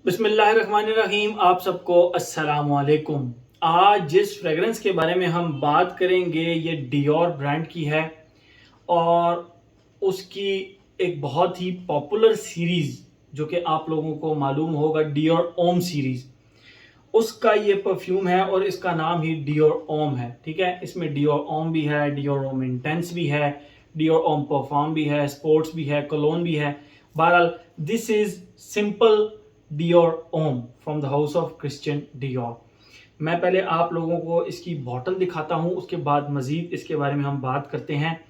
बिस्मिल्लाहिर्रहमानिर्रहीम। आप सबको अस्सलाम वालेकुम। आज जिस फ्रेगरेंस के बारे में हम बात करेंगे ये डियोर ब्रांड की है और उसकी एक बहुत ही पॉपुलर सीरीज़ जो कि आप लोगों को मालूम होगा, डियोर ओम सीरीज़, उसका ये परफ्यूम है और इसका नाम ही डियोर ओम है। ठीक है, इसमें डियोर ओम भी है, डियोर ओम इंटेंस भी है, डियोर ओम परफ्यूम भी है, स्पोर्ट्स भी है, कोलोन भी है। बहरहाल this is simple Dior Homme from the house of Christian Dior. मैं पहले आप लोगों को इसकी बॉटल दिखाता हूं, उसके बाद मजीद इसके बारे में हम बात करते हैं।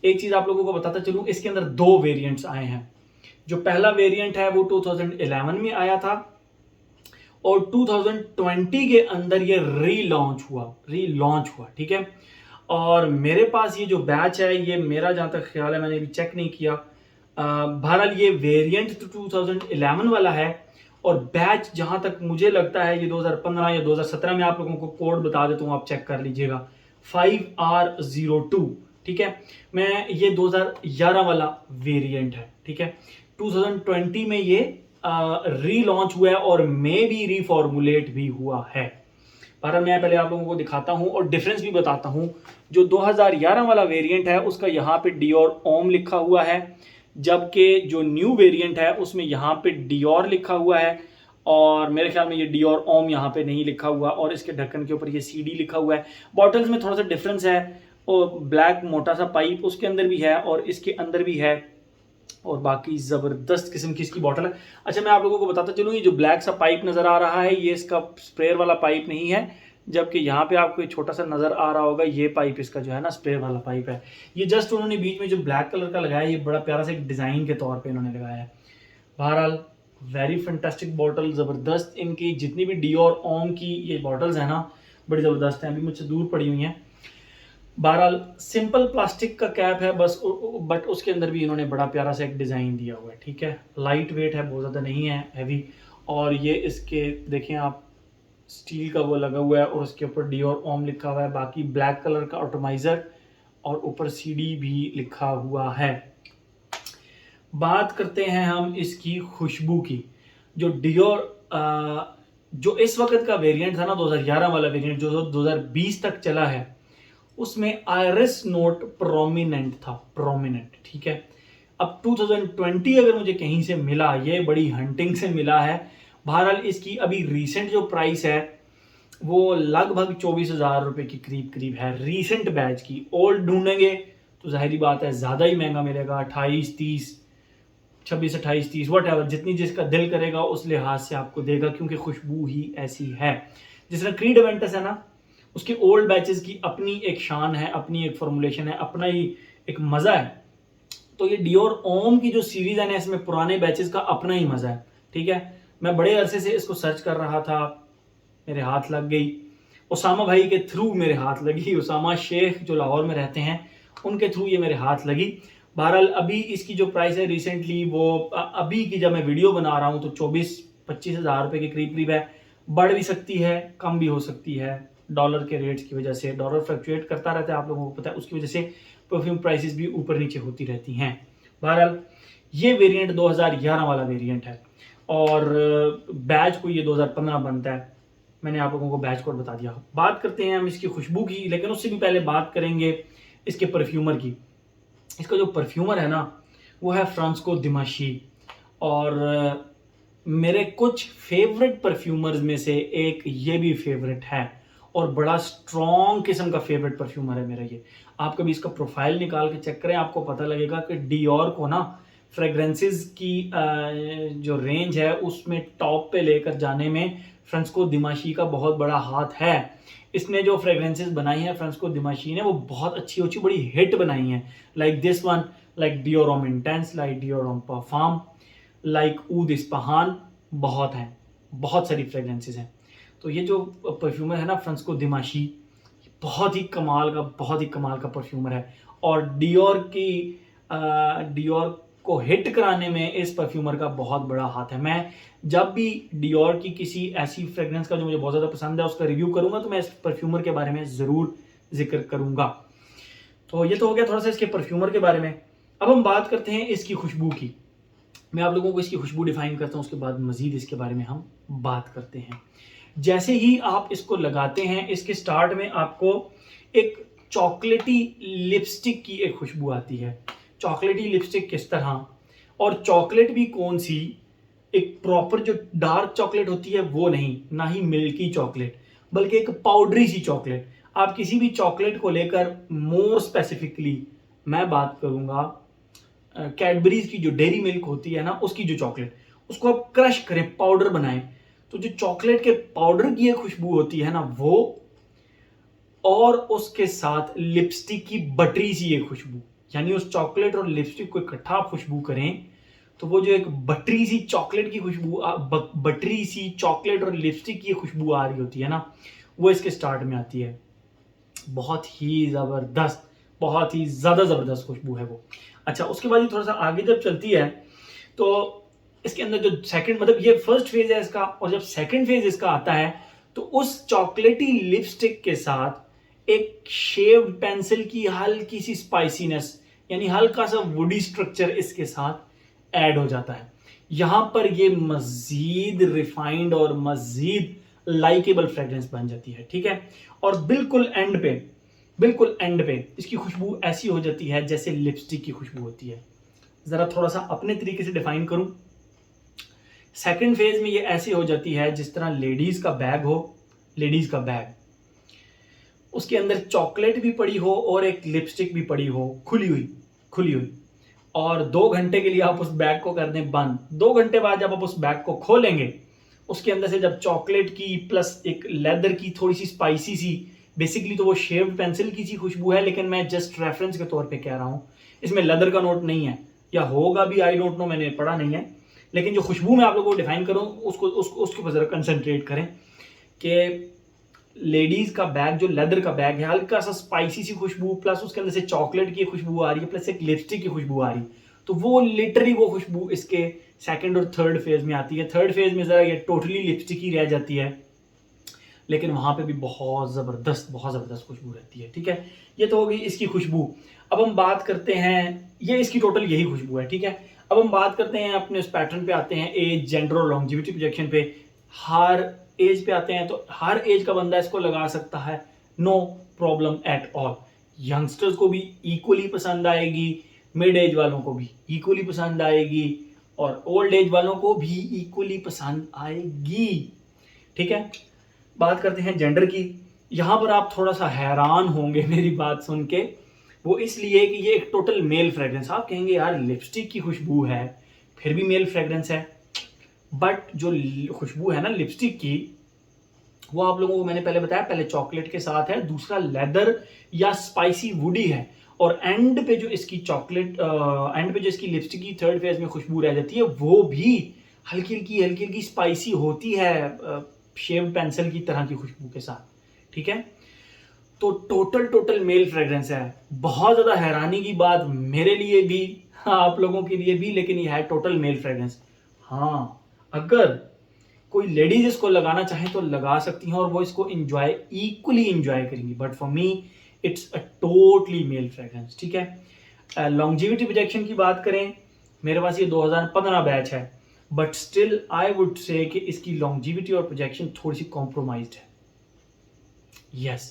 एक चीज आप लोगों को बताता चलूं, इसके अंदर दो वेरिएंट्स आए हैं। जो पहला वेरिएंट है वो 2011 में आया था और 2020 के अंदर ये रीलॉन्च हुआ। ठीक है, और मेरे पास ये जो बैच है, ये मेरा जहां तक ख्याल है, मैंने अभी चेक नहीं किया, बहरहाल ये वेरिएंट तो 2011 वाला है और बैच जहां तक मुझे लगता है ये 2015 या 2017 में। आप लोगों को कोड बता देता हूं, आप चेक कर लीजिएगा, 5R02। ठीक है, मैं ये 2011 वाला वेरिएंट है। ठीक है, 2020 में ये रीलॉन्च हुआ है और मे बी रीफॉर्मुलेट भी हुआ है। पर मैं पहले आप लोगों को दिखाता हूं और डिफरेंस भी बताता हूं। जो 2011 वाला वेरिएंट है उसका यहाँ पे डियोर ओम लिखा हुआ है, जबकि जो न्यू वेरिएंट है उसमें यहाँ पे डियोर लिखा हुआ है और मेरे ख्याल में ये डियोर ओम यहाँ पे नहीं लिखा हुआ और इसके ढक्कन के ऊपर ये सीडी लिखा हुआ है। बॉटल्स में थोड़ा सा डिफरेंस है और ब्लैक मोटा सा पाइप उसके अंदर भी है और इसके अंदर भी है और बाकी जबरदस्त किस्म की इसकी बॉटल है। अच्छा, मैं आप लोगों को बताता चलूँ, ये जो ब्लैक सा पाइप नजर आ रहा है ये इसका स्प्रेयर वाला पाइप नहीं है, जबकि यहाँ पे आपको एक छोटा सा नजर आ रहा होगा, ये पाइप इसका जो है ना स्प्रेयर वाला पाइप है। ये जस्ट उन्होंने बीच में जो ब्लैक कलर का लगाया है, ये बड़ा प्यारा सा एक डिजाइन के तौर पे इन्होंने लगाया है। बहरहाल वेरी फैंटास्टिक बॉटल, जबरदस्त। इनकी जितनी भी डियोर ओम की ये बॉटल्स है ना, बड़ी जबरदस्त हैं, अभी मुझसे दूर पड़ी हुई हैं। बहरहाल सिंपल प्लास्टिक का कैप है बस, बट उसके अंदर भी इन्होंने बड़ा प्यारा सा एक डिज़ाइन दिया हुआ है। ठीक है, लाइट वेट है, बहुत ज़्यादा नहीं है हैवी। और ये इसके देखें आप, स्टील का वो लगा हुआ है और उसके ऊपर डियोर ओम लिखा हुआ है, बाकी ब्लैक कलर का ऑटोमाइजर और ऊपर सीडी भी लिखा हुआ है। बात करते हैं हम इसकी खुशबू की। जो डियोर जो इस वक्त का वेरिएंट था ना, 2011 वाला वेरिएंट जो 2020 तक चला है, उसमें आयरिस नोट प्रोमिनेंट। ठीक है, अब 2020 अगर मुझे कहीं से मिला, ये बड़ी हंटिंग से मिला है। बहरहाल इसकी अभी रीसेंट जो प्राइस है वो लगभग 24,000 रुपए की करीब करीब है रीसेंट बैच की। ओल्ड ढूंढेंगे तो जाहिर बात है ज़्यादा ही महंगा मिलेगा, 28 30, 26 28 30 वट एवर, जितनी जिसका दिल करेगा उस लिहाज से आपको देगा, क्योंकि खुशबू ही ऐसी है। जिस तरह क्रीड एवेंटस है ना, उसके ओल्ड बैचेस की अपनी एक शान है, अपनी एक फॉर्मुलेशन है, अपना ही एक मज़ा है। तो ये डियोर ओम की जो सीरीज है ना, इसमें पुराने बैचेस का अपना ही मज़ा है। ठीक है, मैं बड़े अरसे से इसको सर्च कर रहा था, मेरे हाथ लग गई, उसामा भाई के थ्रू मेरे हाथ लगी, उसामा शेख जो लाहौर में रहते हैं उनके थ्रू ये मेरे हाथ लगी। बहरहाल अभी इसकी जो प्राइस है रिसेंटली, वो अभी की जब मैं वीडियो बना रहा हूँ तो 24-25 हज़ार रुपये के करीब करीब है। बढ़ भी सकती है, कम भी हो सकती है, डॉलर के रेट्स की वजह से। डॉलर फ्लक्चुएट करता रहता है, आप लोगों को पता है, उसकी वजह से परफ्यूम प्राइसेस भी ऊपर नीचे होती रहती हैं। बहरहाल ये वेरिएंट 2011 वाला वेरिएंट है और बैच को ये 2015 बनता है। मैंने आप लोगों को बैच कोड बता दिया। बात करते हैं हम इसकी खुशबू की, लेकिन उससे भी पहले बात करेंगे इसके परफ्यूमर की। इसका जो परफ्यूमर है ना, वो है फ्रांसिस्को दिमाशी और मेरे कुछ फेवरेट परफ्यूमर्स में से एक ये भी फेवरेट है और बड़ा स्ट्रॉन्ग किस्म का फेवरेट परफ्यूमर है मेरा ये। आप कभी इसका प्रोफाइल निकाल के चेक करें, आपको पता लगेगा कि डियोर को ना फ्रेग्रेंसेस की जो रेंज है उसमें टॉप पे लेकर जाने में फ्रांसिस्को दिमाशी का बहुत बड़ा हाथ है। इसने जो फ्रेग्रेंसेस बनाई हैं फ्रांसिस्को दिमाशी ने, वो बहुत अच्छी अच्छी बड़ी हिट बनाई हैं, like this one, like Dior Homme intense, like Dior Homme perfume, like Oud Ispahan, बहुत हैं, बहुत सारी फ्रेग्रेंसेस हैं। तो ये जो परफ्यूमर है ना फ्रांसिस्को दिमाशी, बहुत ही कमाल का परफ्यूमर है और डियोर को हिट कराने में इस परफ्यूमर का बहुत बड़ा हाथ है। मैं जब भी डियोर की किसी ऐसी फ्रेग्रेंस का जो मुझे बहुत ज़्यादा पसंद है उसका रिव्यू करूंगा तो मैं इस परफ्यूमर के बारे में ज़रूर जिक्र करूंगा। तो ये तो हो गया थोड़ा सा इसके परफ्यूमर के बारे में। अब हम बात करते हैं इसकी खुशबू की। मैं आप लोगों को इसकी खुशबू डिफाइन करता हूँ, उसके बाद मज़ीद इसके बारे में हम बात करते हैं। जैसे ही आप इसको लगाते हैं, इसके स्टार्ट में आपको एक चॉकलेटी लिपस्टिक की एक खुशबू आती है। चॉकलेटी लिपस्टिक किस तरह, और चॉकलेट भी कौन सी, एक प्रॉपर जो डार्क चॉकलेट होती है वो नहीं, ना ही मिल्की चॉकलेट, बल्कि एक पाउडरी सी चॉकलेट। आप किसी भी चॉकलेट को लेकर, मोर स्पेसिफिकली मैं बात करूंगा कैडबरीज की जो डेयरी मिल्क होती है ना, उसकी जो चॉकलेट, उसको आप क्रश करें, पाउडर बनाएं, तो जो चॉकलेट के पाउडर की एक खुशबू होती है ना वो, और उसके साथ लिपस्टिक की बटरी सी एक खुशबू, यानी उस चॉकलेट और लिपस्टिक को इकट्ठा खुशबू करें तो वो जो एक बटरी सी चॉकलेट की खुशबू, बटरी सी चॉकलेट और लिपस्टिक की खुशबू आ रही होती है ना, वो इसके स्टार्ट में आती है। बहुत ही ज़बरदस्त, बहुत ही ज़्यादा ज़बरदस्त खुशबू है वो। अच्छा, उसके बाद ये थोड़ा सा आगे जब चलती है तो इसके अंदर जो सेकंड, मतलब ये फर्स्ट फेज है इसका, और जब सेकंड फेज इसका आता है तो उस चॉकलेटी लिपस्टिक के साथ एक शेव्ड पेंसिल की हल्की सी स्पाइसीनेस, यानी हल्का सा वुडी स्ट्रक्चर इसके साथ ऐड हो जाता है। यहां पर ये मजीद रिफाइंड और मजीद लाइकेबल फ्रेग्रेंस बन जाती है, ठीक है। और बिल्कुल एंड पे, बिल्कुल एंड पे इसकी खुशबू ऐसी हो जाती है जैसे लिपस्टिक की खुशबू होती है। जरा थोड़ा सा अपने तरीके से डिफाइन करूं, सेकंड फेज में ये ऐसी हो जाती है जिस तरह लेडीज का बैग हो, लेडीज का बैग, उसके अंदर चॉकलेट भी पड़ी हो और एक लिपस्टिक भी पड़ी हो, खुली हुई, खुली हुई, और 2 घंटे के लिए आप उस बैग को कर दें बंद। 2 घंटे बाद जब आप उस बैग को खोलेंगे, उसके अंदर से जब चॉकलेट की प्लस एक लेदर की थोड़ी सी स्पाइसी सी, बेसिकली तो वो शेव्ड पेंसिल की सी खुशबू है, लेकिन मैं जस्ट रेफरेंस के तौर पे कह रहा हूँ, इसमें लेदर का नोट नहीं है, या होगा भी, आई डोंट नो, मैंने पढ़ा नहीं है। लेकिन जो खुशबू मैं आप लोगों को डिफाइन करूँ उसके ऊपर जरा कंसंट्रेट करें कि लेडीज का बैग, जो लेदर का बैग है, हल्का सा स्पाइसी सी खुशबू, प्लस उसके अंदर से चॉकलेट की खुशबू आ रही है, प्लस एक लिपस्टिक की खुशबू आ रही है, तो वो लिटरली वो खुशबू इसके सेकंड और थर्ड फेज में आती है। थर्ड फेज में जरा ये टोटली लिपस्टिक ही रह जाती है, लेकिन वहां पे भी बहुत जबरदस्त खुशबू रहती है, ठीक है। ये तो होगी इसकी खुशबू। अब हम बात करते हैं, ये इसकी टोटल यही खुशबू है, ठीक है। अब हम बात करते हैं अपने उस पैटर्न पे आते हैं, एज, जेंडर और लॉन्जिविटी प्रोजेक्शन पे। हर एज पे आते हैं तो हर एज का बंदा इसको लगा सकता है, no problem at all. Youngsters को भी इक्वली पसंद आएगी, मिड एज वालों को भी इक्वली पसंद आएगी, और ओल्ड एज वालों को भी इक्वली पसंद आएगी, ठीक है। बात करते हैं जेंडर की। यहां पर आप थोड़ा सा हैरान होंगे मेरी बात सुन के, वो इसलिए कि ये एक टोटल मेल फ्रेग्रेंस। आप कहेंगे यार लिपस्टिक की खुशबू है फिर भी मेल फ्रेग्रेंस है, बट जो खुशबू है ना लिपस्टिक की, वो आप लोगों को मैंने पहले बताया, पहले चॉकलेट के साथ है, दूसरा लेदर या स्पाइसी वुडी है, और एंड पे जो इसकी चॉकलेट, एंड पे जो इसकी लिपस्टिक की थर्ड फेज में खुशबू रह जाती है, वो भी हल्की हल्की स्पाइसी होती है, शेव पेंसिल की तरह की खुशबू के साथ, ठीक है। तो टोटल मेल फ्रेग्रेंस है। बहुत ज्यादा हैरानी की बात मेरे लिए भी, आप लोगों के लिए भी, लेकिन ये है टोटल मेल फ्रेग्रेंस। हाँ, अगर कोई लेडीज इसको लगाना चाहे तो लगा सकती हैं और वो इसको इक्वली इंजॉय करेंगी, but for me it's a totally male fragrance, ठीक है। लॉन्जिविटी प्रोजेक्शन की बात करें, मेरे पास ये 2015 बैच है, but still I would say कि इसकी लॉन्जिविटी और प्रोजेक्शन थोड़ी सी कॉम्प्रोमाइज्ड है। यस,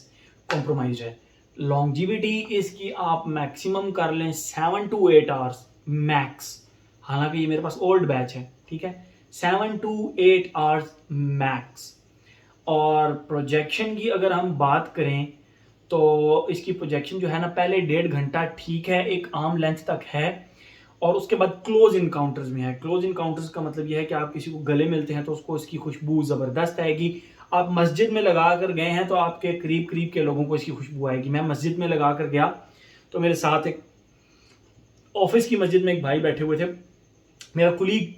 कॉम्प्रोमाइज है। लॉन्जिविटी इसकी आप मैक्सिमम कर लें 7 to 8 आवर्स मैक्स, हालांकि ये मेरे पास ओल्ड बैच है, ठीक है। 7 to 8 आवर्स मैक्स। और प्रोजेक्शन की अगर हम बात करें तो इसकी प्रोजेक्शन जो है ना, पहले 1.5 घंटा ठीक है, एक आर्म लेंथ तक है, और उसके बाद क्लोज इनकाउंटर्स में है। क्लोज इनकाउंटर्स का मतलब यह है कि आप किसी को गले मिलते हैं तो उसको इसकी खुशबू ज़बरदस्त आएगी। आप मस्जिद में लगा कर गए हैं तो आपके करीब करीब के लोगों को इसकी खुशबू आएगी। मैं मस्जिद में लगा कर गया तो मेरे साथ एक ऑफिस की मस्जिद में एक भाई बैठे हुए थे, मेरा कुलीग,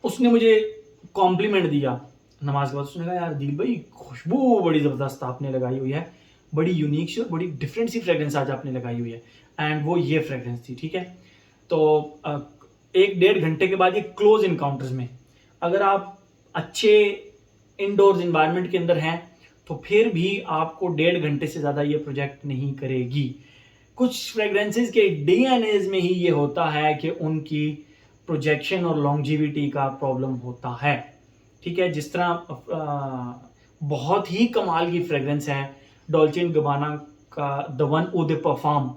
उसने मुझे कॉम्प्लीमेंट दिया नमाज के बाद। उसने कहा यार दिल भाई खुशबू बड़ी ज़बरदस्त आपने लगाई हुई है, बड़ी यूनिक सी और बड़ी डिफरेंट सी फ्रेग्रेंस आज आपने लगाई हुई है, एंड वो ये फ्रेग्रेंस थी, ठीक है। तो 1-1.5 घंटे के बाद ये क्लोज इनकाउंटर्स में, अगर आप अच्छे इंडोर्स इन्वायरमेंट के अंदर हैं तो फिर भी आपको 1.5 घंटे से ज़्यादा ये प्रोजेक्ट नहीं करेगी। कुछ फ्रेग्रेंसेस के डीएनएज में ही ये होता है कि उनकी प्रोजेक्शन और लॉन्जिविटी का प्रॉब्लम होता है। ठीक है, जिस तरह बहुत ही कमाल की फ्रेग्रेंस है डॉल्चे एंड गबाना का the one eau de parfum,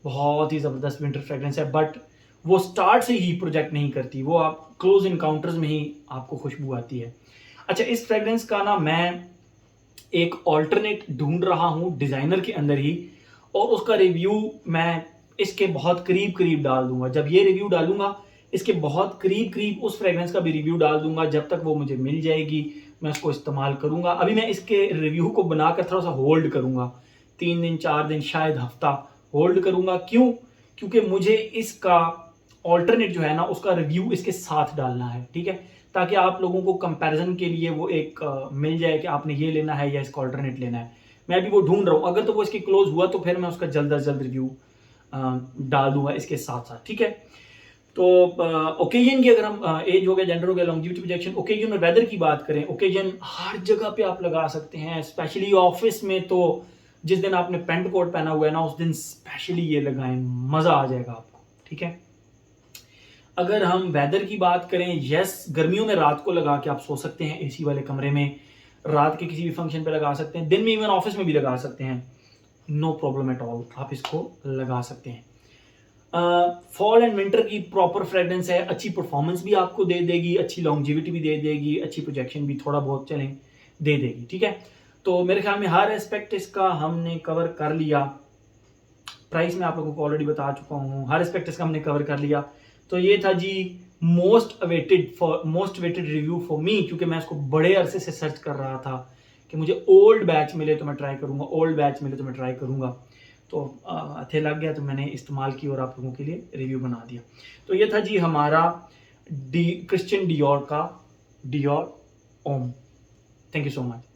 बहुत ही ज़बरदस्त विंटर फ्रेग्रेंस है, बट वो स्टार्ट से ही प्रोजेक्ट नहीं करती, वो आप क्लोज इनकाउंटर्स में ही आपको खुशबू आती है। अच्छा, इस फ्रेग्रेंस का ना मैं एक ऑल्टरनेट ढूंढ रहा हूँ डिज़ाइनर के अंदर ही, और उसका रिव्यू मैं इसके बहुत करीब करीब डाल दूंगा। जब ये रिव्यू डालूंगा इसके बहुत करीब करीब उस फ्रेग्रेंस का भी रिव्यू डाल दूंगा। जब तक वो मुझे मिल जाएगी मैं उसको इस्तेमाल करूंगा। अभी मैं इसके रिव्यू को बनाकर थोड़ा सा होल्ड करूंगा, 3 दिन 4 दिन शायद हफ्ता होल्ड करूंगा। क्यों? क्योंकि मुझे इसका ऑल्टरनेट जो है ना उसका रिव्यू इसके साथ डालना है। ठीक है, ताकि आप लोगों को कंपैरिजन के लिए वो एक मिल जाए कि आपने ये लेना है या इसका ऑल्टरनेट लेना है। मैं अभी वो ढूंढ रहा हूँ, अगर तो वो इसके क्लोज हुआ तो फिर मैं उसका जल्द अज जल्द रिव्यू डाल दूंगा इसके साथ साथ। ठीक है, तो ओकेजन की अगर हम एज हो गया, जेंडर हो गया, लॉन्जिविटी, प्रोजेक्शन, ओकेजन और वेदर की बात करें, ओकेजन हर जगह पे आप लगा सकते हैं, स्पेशली ऑफिस में। तो जिस दिन आपने पेंट कोट पहना हुआ है ना उस दिन स्पेशली ये लगाएं, मजा आ जाएगा आपको। ठीक है, अगर हम वेदर की बात करें, यस, गर्मियों में रात को लगा के आप सो सकते हैं एसी वाले कमरे में, रात के किसी भी फंक्शन पे लगा सकते हैं, दिन में इवन ऑफिस में भी लगा सकते हैं, नो प्रॉब्लम एट ऑल, आप इसको लगा सकते हैं। फॉल एंड विंटर की प्रॉपर फ्रेग्रेंस है, अच्छी परफॉर्मेंस भी आपको दे देगी, अच्छी लॉन्जिविटी भी दे देगी, अच्छी प्रोजेक्शन भी थोड़ा बहुत चलें दे देगी। ठीक है, तो मेरे ख्याल में हर एस्पेक्ट इसका हमने कवर कर लिया। प्राइस में आप लोगों को ऑलरेडी बता चुका हूँ, हर एस्पेक्ट इसका हमने कवर कर लिया। तो ये था जी most awaited review for me, क्योंकि मैं इसको बड़े अरसे से सर्च कर रहा था कि मुझे ओल्ड बैच मिले तो मैं ट्राई करूँगा, ओल्ड बैच मिले तो मैं ट्राई करूँगा। तो थे लग गया तो मैंने इस्तेमाल की और आप लोगों के लिए रिव्यू बना दिया। तो ये था जी हमारा क्रिश्चियन डियोर का Dior Homme. Thank you so much.